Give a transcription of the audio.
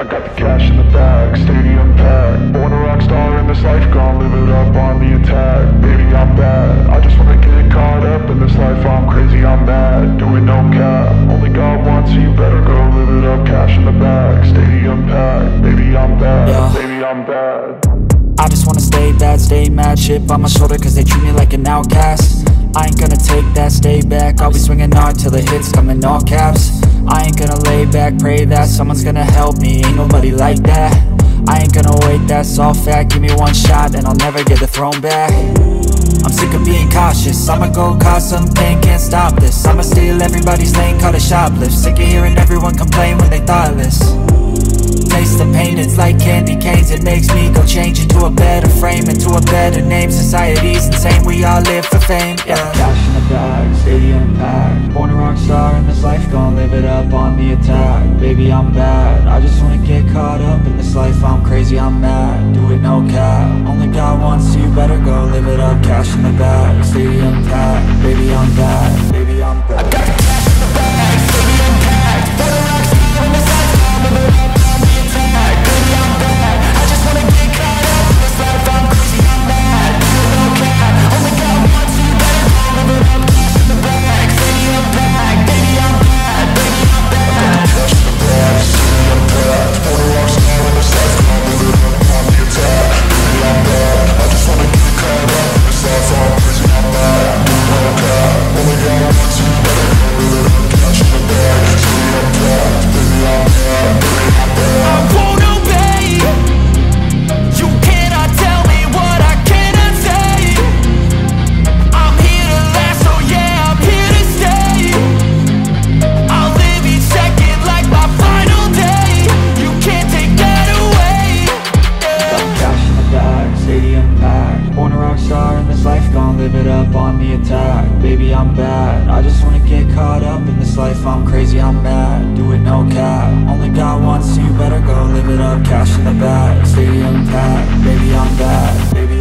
I got the cash in the bag, stadium packed. Born a rock star in this life, gon' live it up on the attack. Baby, I'm bad, I just wanna get caught up in this life. I'm crazy, I'm mad, doing no cap. Only got one, so you better go live it up. Cash in the bag, stadium packed. Baby, I'm bad, yeah. Baby, I'm bad. I just wanna stay bad, stay mad. Chip on my shoulder cause they treat me like an outcast. I ain't gonna take that, stay back. I'll be swinging hard till the hits come in all caps. I ain't gonna lay back, pray that someone's gonna help me. Ain't nobody like that. I ain't gonna wait, that's all fact. Give me one shot and I'll never get the throne back. I'm sick of being cautious, I'ma go cause something, can't stop this. I'ma steal everybody's lane, call it shoplift. Sick of hearing everyone complain when they thoughtless. Taste the pain, it's like candy canes. It makes me go change into a better frame, into a better name. Society's insane, we all live for fame, yeah. Cash in the bag, stadium packed. Born a rock star in this life, gon' live it up on the attack. Baby, I'm bad, I just wanna get caught up in this life. I'm crazy, I'm mad, do it no cap. Only got one, so you better go live it up. Cash in the bag, stadium packed. Baby, I'm bad, baby, I'm bad. I got the cash in the bag, stadium packed. Born a rock star in this life, gon' live it up. Baby, I'm bad, I just wanna get caught up in this life. I'm crazy, I'm mad, do it no cap. Only got one, so you better go live it up. Cash in the bag, stadium packed. Baby, I'm bad, baby, I'm bad. Cash in the bag, stadium packed. Born a rock star in this life, gon' live it up on the attack. Baby, I'm bad, I just wanna get caught up in this life. I'm crazy, I'm mad, do it no cap. Only got one, so you better go live it up. Cash in the bag, stadium packed. Baby, I'm bad, baby, I'm bad. I won't obey. You cannot tell me what I cannot say. I'm here to last, so yeah, I'm here to stay. I'll live each second like my final day. You can't take that away, yeah. Got cash in the bag, stadium packed. Born a rock star in this life, gon' live it up on the attack. Baby, I'm bad, I just wanna get caught up in this life. I'm crazy, I'm mad, do it no cap. Only got one, so you better go live it up. Cash in the bag, stadium packed. Baby, I'm bad, baby,